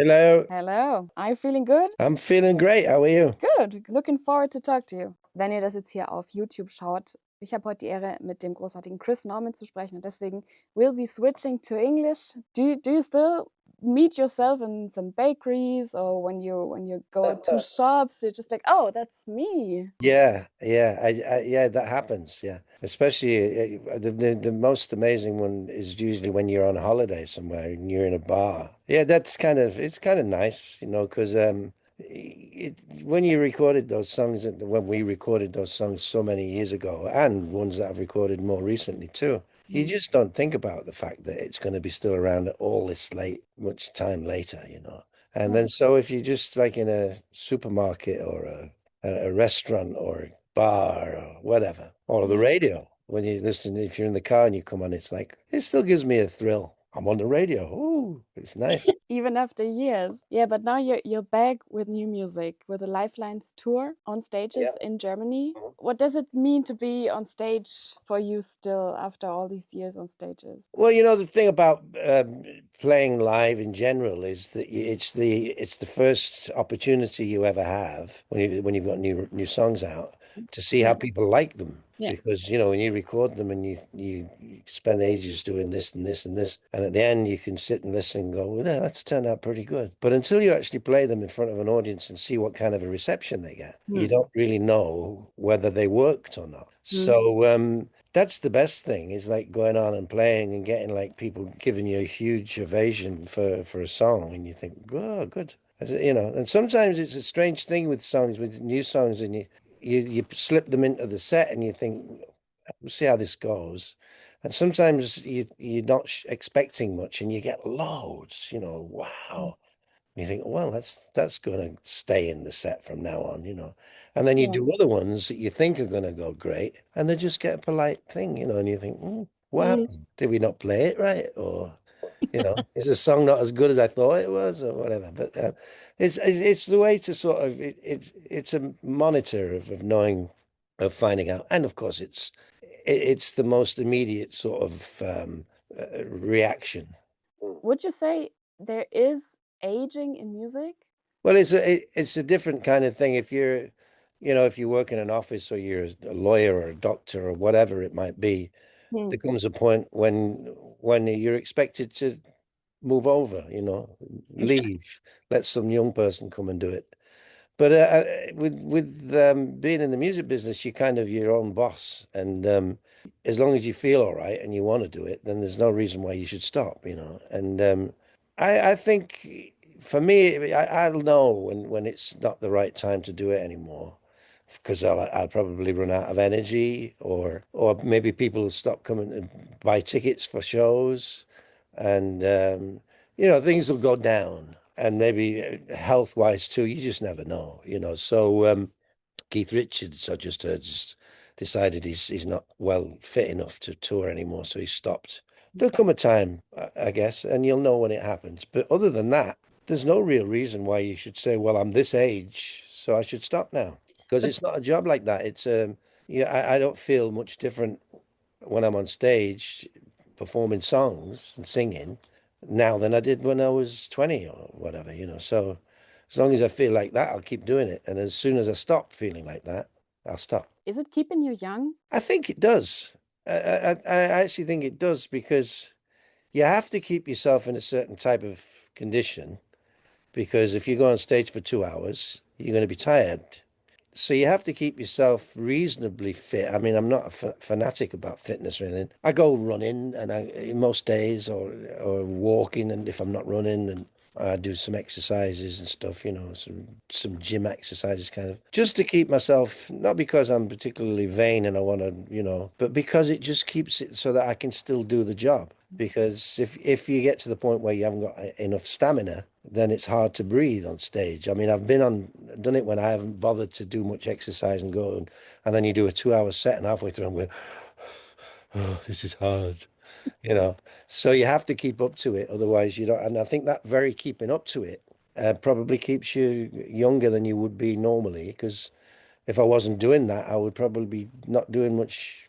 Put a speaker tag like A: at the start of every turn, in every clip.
A: Hello.
B: Hello. Are you feeling good?
A: I'm feeling great. How are you?
B: Good. Looking forward to talk to you. Wenn ihr das jetzt hier auf YouTube schaut, ich habe heute die Ehre, mit dem großartigen Chris Norman zu sprechen und deswegen we'll be switching to English. Do you still meet yourself in some bakeries or when you go to shops, you're just like, oh, that's me.
A: Yeah, that happens. Yeah, especially the most amazing one is usually when you're on holiday somewhere and you're in a bar. Yeah, it's kind of nice, because when you recorded those songs, when we recorded those songs so many years ago, and ones that I've recorded more recently too, you
B: Mhm.
A: just don't think about the fact that it's going to be still around all this much time later. And
B: Yeah.
A: then so if you're just like in a supermarket or a restaurant or a bar or whatever, or the
B: Yeah.
A: radio, when you listen, if you're in the car and you come on, it's like, it still gives me a thrill. I'm on the radio. Ooh, it's nice.
B: Even after years. Yeah, but now you're back with new music, with the Lifelines tour on
A: Yeah.
B: stages in Germany. What does it mean to be on stage for you still after all these years on stages?
A: Well, the thing about playing live in general is that it's the first opportunity you ever have when you've got new songs out to see how
B: Yeah.
A: people like them.
B: Yeah.
A: Because when you record them and you spend ages doing this and this and this, and at the end you can sit and listen and go, well, yeah, that's turned out pretty good. But until you actually play them in front of an audience and see what kind of a reception they get, you
B: Mm.
A: don't really know whether they worked or not.
B: Mm.
A: So that's the best thing is like going on and playing and getting like people giving you a huge ovation for a song, and you think, oh, good. And sometimes it's a strange thing with songs, with new songs, and you slip them into the set and you think, we'll see how this goes. And sometimes you're not expecting much and you get loads,
B: Mm.
A: wow. You think, well, that's going to stay in the set from now on. And then you
B: Yeah.
A: do other ones that you think are going to go great, and they just get a polite thing, and you think, what
B: Mm.
A: happened? Did we not play it right? Or, is the song not as good as I thought it was, or whatever? But it's the way to sort of it's a monitor of knowing, of finding out, and of course it's the most immediate sort of reaction.
B: Would you say there is aging in music?
A: Well, it's a different kind of thing. If you work in an office or you're a lawyer or a doctor or whatever it might be,
B: Mm.
A: there comes a point when you're expected to move over, leave, let some young person come and do it. But with being in the music business, you're kind of your own boss, and as long as you feel all right and you want to do it, then there's no reason why you should stop. And I think for me, I'll know when it's not the right time to do it anymore, because I'll probably run out of energy, or maybe people will stop coming to buy tickets for shows, and things will go down, and maybe health wise too. You just never know. So Keith Richards, I just heard, just decided he's not well fit enough to tour anymore, so he stopped. There'll come a time, I guess, and you'll know when it happens. But other than that, there's no real reason why you should say, well, I'm this age, so I should stop now. Because
B: But
A: it's not a job like that. I don't feel much different when I'm on stage performing songs and singing now than I did when I was 20 or whatever. So as long as I feel like that, I'll keep doing it. And as soon as I stop feeling like that, I'll stop.
B: is it keeping you young?
A: I think it does. I actually think it does, because you have to keep yourself in a certain type of condition, because if you go on stage for 2 hours, you're going to be tired. So you have to keep yourself reasonably fit. I mean, I'm not a fanatic about fitness or anything. I go running, and most days, or walking, and if I'm not running, and I do some exercises and stuff, some gym exercises, kind of, just to keep myself, not because I'm particularly vain and I want to, but because it just keeps it so that I can still do the job. Because if you get to the point where you haven't got enough stamina, then it's hard to breathe on stage. I mean, I've done it when I haven't bothered to do much exercise and go, and then you do a 2 hour set, and halfway through I'm going, oh, this is hard, you know. So you have to keep up to it, otherwise you don't. And I think that very keeping up to it probably keeps you younger than you would be normally. Because if I wasn't doing that, I would probably be not doing much,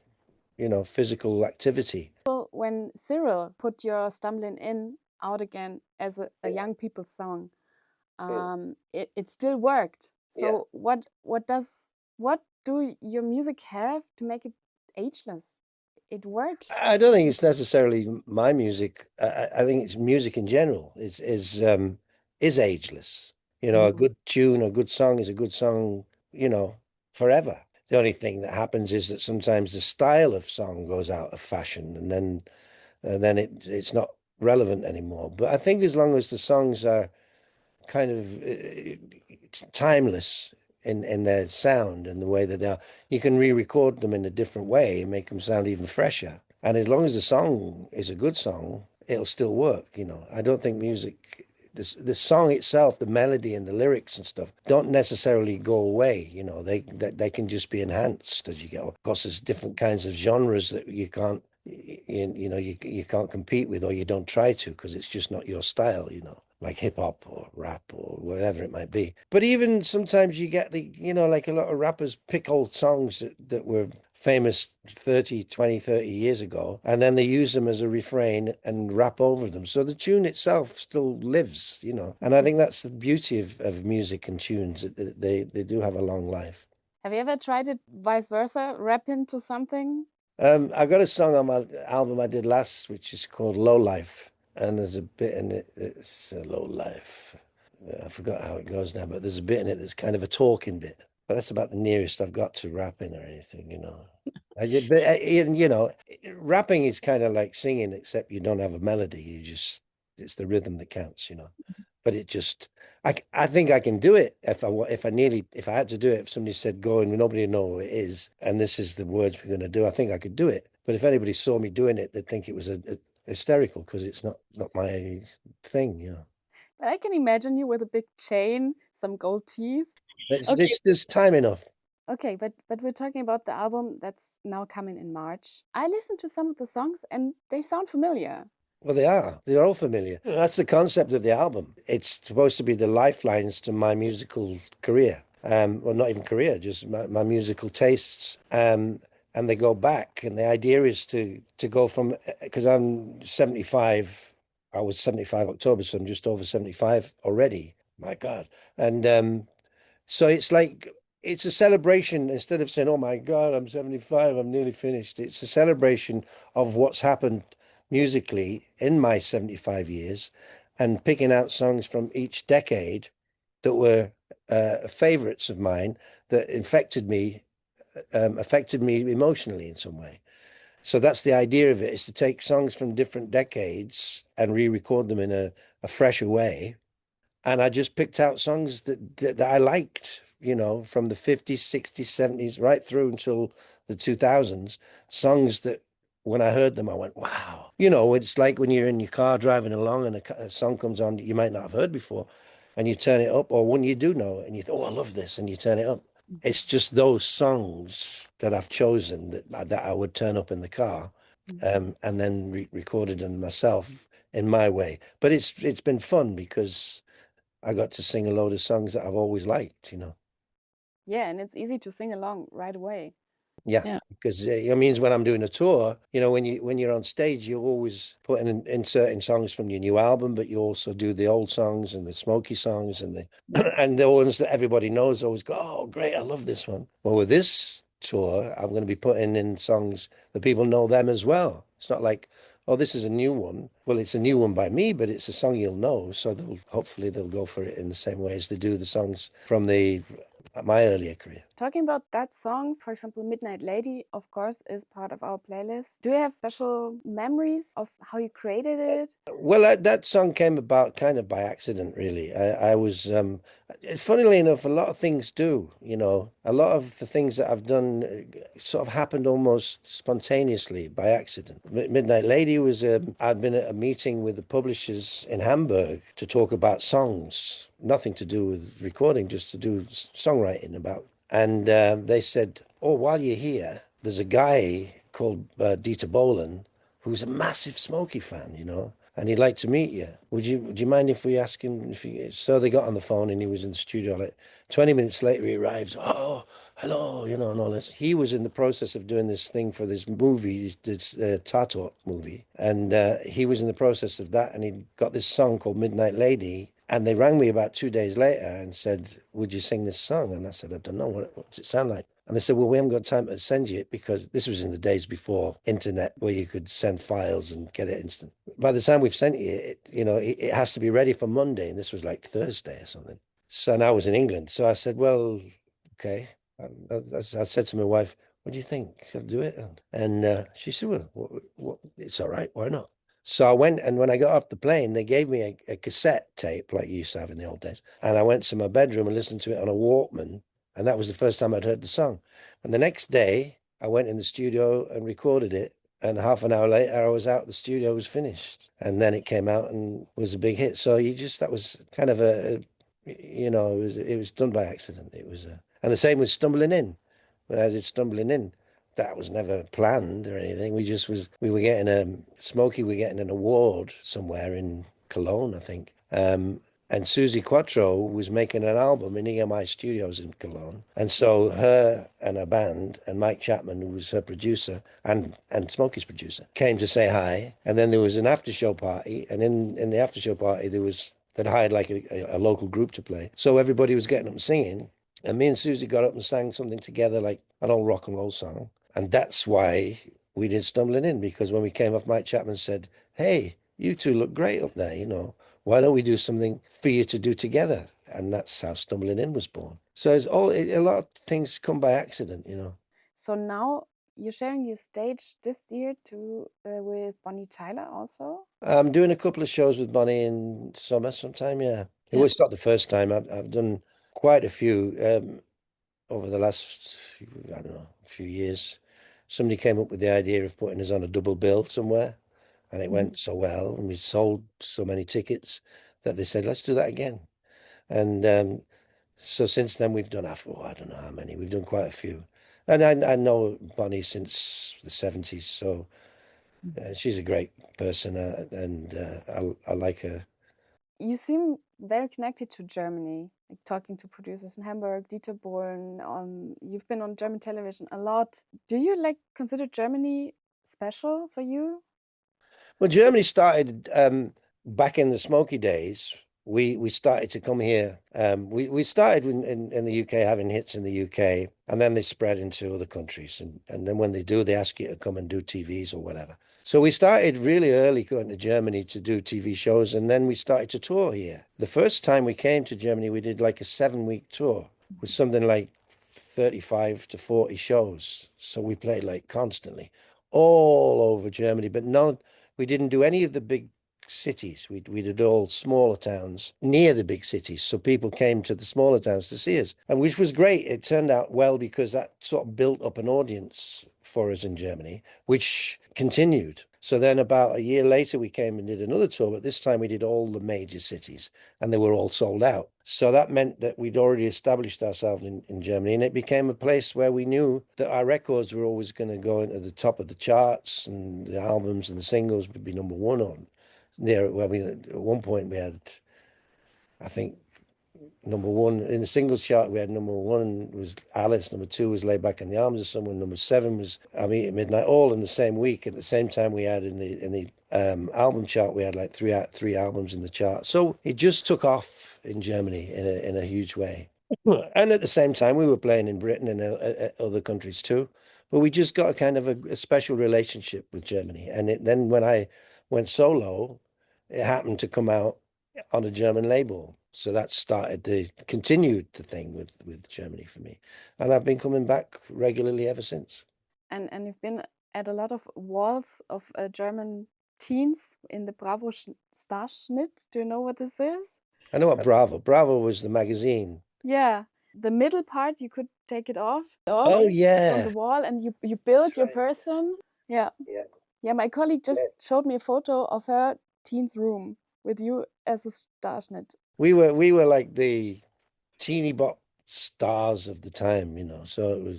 A: physical activity.
B: Well, when Cyril put your Stumbling In out again as a young people's song, it still worked. So what do your music have to make it ageless? It works.
A: I don't think it's necessarily my music. I think it's music in general is ageless. You know, a good tune, a good song is a good song, you know, forever. The only thing that happens is that sometimes the style of song goes out of fashion and then it's not relevant anymore. But I think as long as the songs are kind of timeless in their sound and the way that they are, you can re-record them in a different way and make them sound even fresher. And as long as the song is a good song, it'll still work, you know. I don't think music, the song itself, the melody and the lyrics and stuff don't necessarily go away, you know. They can just be enhanced as you go. Of course, there's different kinds of genres that you can't you can't compete with, or you don't try to, because it's just not your style, you know, like hip hop or rap or whatever it might be. But even sometimes you get like a lot of rappers pick old songs that were famous 30 years ago, and then they use them as a refrain and rap over them. So the tune itself still lives, you know. And I think that's the beauty of music and tunes. They do have a long life.
B: Have you ever tried it vice versa, rap into something?
A: I got a song on my album I did last, which is called Low Life. And there's a bit in it that's a low life. I forgot how it goes now, but there's a bit in it that's kind of a talking bit. But that's about the nearest I've got to rapping or anything, you know. Rapping is kind of like singing, except you don't have a melody. It's the rhythm that counts, you know. But I think I can do it if I had to do it. If somebody said go and nobody would know what it is, and this is the words we're going to do, I think I could do it. But if anybody saw me doing it, they'd think it was a hysterical, because it's not my thing, you know.
B: But I can imagine you with a big chain, some gold teeth. Okay.
A: It's just time enough.
B: Okay, but we're talking about the album that's now coming in March. I listened to some of the songs and they sound familiar.
A: Well, they are. They're all familiar. That's the concept of the album. It's supposed to be the lifelines to my musical career. Well, not even career, just my musical tastes. And they go back. And the idea is to go from, because I'm 75. I was 75 October, so I'm just over 75 already. My God. And so it's a celebration. Instead of saying, oh my God, I'm 75, I'm nearly finished. It's a celebration of what's happened musically in my 75 years, and picking out songs from each decade that were favorites of mine that affected me emotionally in some way. So that's the idea of it, is to take songs from different decades and re-record them in a fresher way. And I just picked out songs that I liked, you know, from the 50s, 60s, 70s, right through until the 2000s. Songs that when I heard them, I went, wow. You know, it's like when you're in your car driving along and a song comes on that you might not have heard before, and you turn it up, or when you do know it and you think, oh, I love this, and you turn it up. It's just those songs that I've chosen that I would turn up in the car, and then recorded them myself in my way. But it's been fun because I got to sing a load of songs that I've always liked, you know.
B: Yeah, and it's easy to sing along right away.
A: Yeah, because it means when I'm doing a tour, you know, when you're on stage, you're always inserting songs from your new album, but you also do the old songs and the Smokey songs and and the ones that everybody knows. Always go, oh, great, I love this one. Well, with this tour, I'm going to be putting in songs that people know them as well. It's not like, oh, this is a new one. Well, it's a new one by me, but it's a song you'll know. So hopefully they'll go for it in the same way as they do the songs from my earlier career.
B: Talking about that song, for example, Midnight Lady, of course, is part of our playlist. Do you have special memories of how you created it?
A: Well, that song came about kind of by accident, really. I was, funnily enough, a lot of things do, you know, a lot of the things that I've done sort of happened almost spontaneously by accident. Midnight Lady was, I'd been at a meeting with the publishers in Hamburg to talk about songs, nothing to do with recording, just to do songwriting about. And they said, oh, while you're here, there's a guy called Dieter Bohlen who's a massive Smokey fan, you know, and he'd like to meet you. Would you mind if we ask him if he... So they got on the phone and he was in the studio. Like 20 minutes later, he arrives. Oh, hello, you know, and all this. He was in the process of doing this thing for this movie, this Tato movie. And he was in the process of that, and he got this song called Midnight Lady. And they rang me about 2 days later and said, would you sing this song? And I said, I don't know. What does it sound like? And they said, well, we haven't got time to send you it because this was in the days before internet where you could send files and get it instant. By the time we've sent you it, it has to be ready for Monday. And this was like Thursday or something. So now I was in England. So I said, well, okay. I said to my wife, what do you think? Shall I do it? And she said, well, it's all right. Why not? So I went, and when I got off the plane, they gave me a cassette tape like you used to have in the old days. And I went to my bedroom and listened to it on a Walkman. And that was the first time I'd heard the song. And the next day, I went in the studio and recorded it. And half an hour later, I was out, the studio was finished. And then it came out and was a big hit. So that was kind of it was done by accident. And the same with Stumbling In. When I did Stumbling In, that was never planned or anything. We were getting Smokey were getting an award somewhere in Cologne, I think. And Suzi Quatro was making an album in EMI Studios in Cologne. And so her and her band and Mike Chapman, who was her producer and Smokey's producer, came to say hi. And then there was an after show party. And in the after show party, they'd hired like a local group to play. So everybody was getting up and singing. And me and Suzi got up and sang something together, like an old rock and roll song. And that's why we did Stumbling In, because when we came off, Mike Chapman said, hey, you two look great up there, why don't we do something for you to do together? And that's how Stumbling In was born. So a lot of things come by accident,
B: So now you're sharing your stage this year with Bonnie Tyler also?
A: I'm doing a couple of shows with Bonnie in summer sometime, yeah. It was not the first time. I've done quite a few over the last, I don't know, few years. Somebody came up with the idea of putting us on a double bill somewhere, and it went so well, and we sold so many tickets that they said, let's do that again. And so since then we've done I don't know how many. We've done quite a few. And I know Bonnie since the 70s, so she's a great person, and I like her.
B: You seem very connected to Germany, like talking to producers in Hamburg, Dieter Bohlen. You've been on German television a lot. Do you consider Germany special for you?
A: Well, Germany started back in the Smoky days. We started to come here. We started in the UK, having hits in the UK, and then they spread into other countries. And then when they do, they ask you to come and do TVs or whatever. So we started really early going to Germany to do TV shows, and then we started to tour here. The first time we came to Germany, we did like a 7-week tour with something like 35 to 40 shows. So we played like constantly all over Germany, but we didn't do any of the big cities. We did all smaller towns near the big cities. So people came to the smaller towns to see us, and which was great. It turned out well because that sort of built up an audience for us in Germany, which continued. So then about a year later, we came and did another tour, but this time we did all the major cities and they were all sold out. So that meant that we'd already established ourselves in Germany, and it became a place where we knew that our records were always going to go into the top of the charts, and the albums and the singles would be number one on near where at one point we had, I think, number one in the singles chart. We had number one was Alice, number two was Lay Back in the Arms of Someone, number seven was I Meet at Midnight, all in the same week. At the same time, we had in the album chart, we had like three albums in the chart. So it just took off in Germany in a huge way. And at the same time, we were playing in Britain and other countries too. But we just got a kind of a special relationship with Germany. And then when I went solo, it happened to come out on a German label. So that continued the thing with Germany for me. And I've been coming back regularly ever since.
B: And you've been at a lot of walls of German teens in the Bravo Starschnitt. Do you know what this is?
A: I know what Bravo. Bravo was the magazine.
B: Yeah. The middle part, you could take it off.
A: Oh, yeah.
B: On the wall, and you build your person. Yeah. Yeah, my colleague just showed me a photo of her teen's room with you as a Starschnitt.
A: We were like the teeny bop stars of the time, so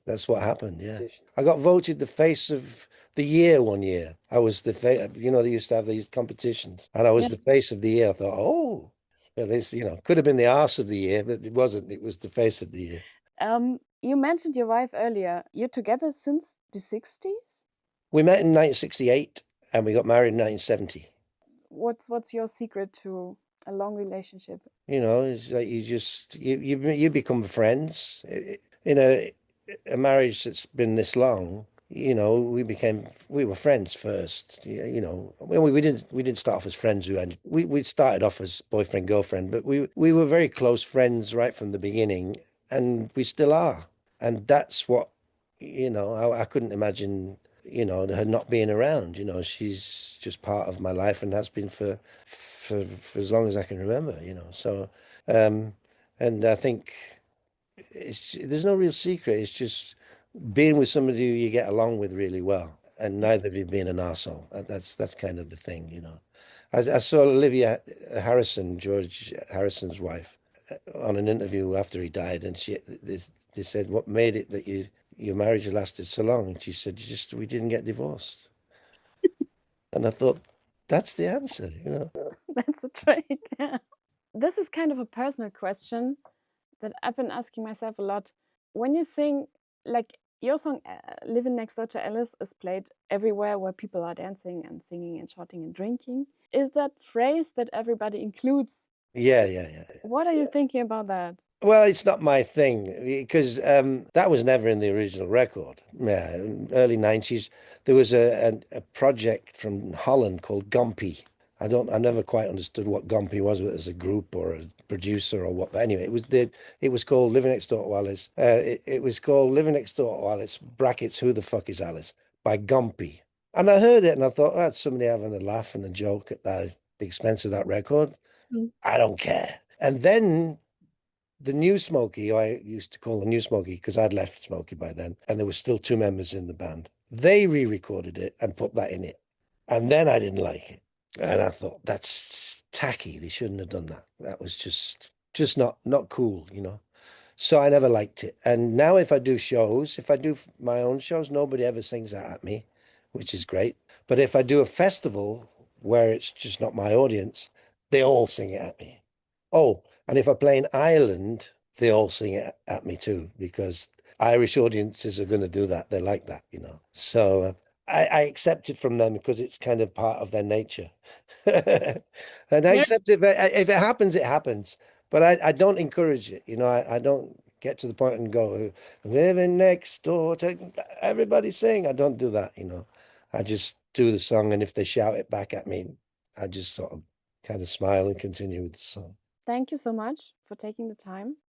A: that's what happened. Yeah. I got voted the face of the year one year. I was the face, they used to have these competitions, and I was the face of the year. I thought, oh, well, this, could have been the arse of the year, but it wasn't. It was the face of the year.
B: You mentioned your wife earlier. You're together since the 60s?
A: We met in 1968 and we got married in 1970.
B: What's your secret to a long relationship.
A: You know, it's like you become friends. In a marriage that's been this long, you know, we were friends first. You know, well, we didn't start off as friends. We started off as boyfriend girlfriend, but we were very close friends right from the beginning, and we still are. And that's what, you know, I couldn't imagine, you know, her not being around. You know, she's just part of my life and has been for as long as I can remember, you know. So, um, and I think there's no real secret. It's just being with somebody who you get along with really well, and neither of you being an arsehole. That's kind of the thing, you know. I saw Olivia Harrison, George Harrison's wife, on an interview after he died, and they said, "What made it that your marriage lasted so long?" And she said, we didn't get divorced." And I thought, that's the answer, you know.
B: That's a trick. Yeah. This is kind of a personal question that I've been asking myself a lot. When you sing, like your song Living Next Door to Alice is played everywhere where people are dancing and singing and shouting and drinking. Is that phrase that everybody includes?
A: Yeah.
B: What are you thinking about that?
A: Well, it's not my thing because that was never in the original record. Yeah, early 90s, there was a project from Holland called Gompy. I never quite understood what Gompy was, whether it was a group or a producer or what. But anyway, it was called Living Next Door to Alice. It was called Living Next Door to Alice, brackets, Who the Fuck is Alice, by Gompy. And I heard it and I thought, oh, that's somebody having a laugh and a joke at the expense of that record.
B: Mm.
A: I don't care. And then the New Smokey, I used to call the New Smokey because I'd left Smokey by then, and there were still two members in the band. They re-recorded it and put that in it. And then I didn't like it. And I thought, that's tacky. They shouldn't have done that. That was just not cool, you know. So I never liked it. And now if I do shows, if I do my own shows, nobody ever sings that at me, which is great. But if I do a festival where it's just not my audience, they all sing it at me. Oh, and if I play in Ireland, they all sing it at me too, because Irish audiences are going to do that. They like that, you know. So I accept it from them because it's kind of part of their nature. And I
B: Yeah.
A: accept it. If it happens, it happens. But I don't encourage it. You know, I don't get to the point and go, living next door to everybody sing. I don't do that, you know. I just do the song. And if they shout it back at me, I just sort of kind of smile and continue with the song.
B: Thank you so much for taking the time.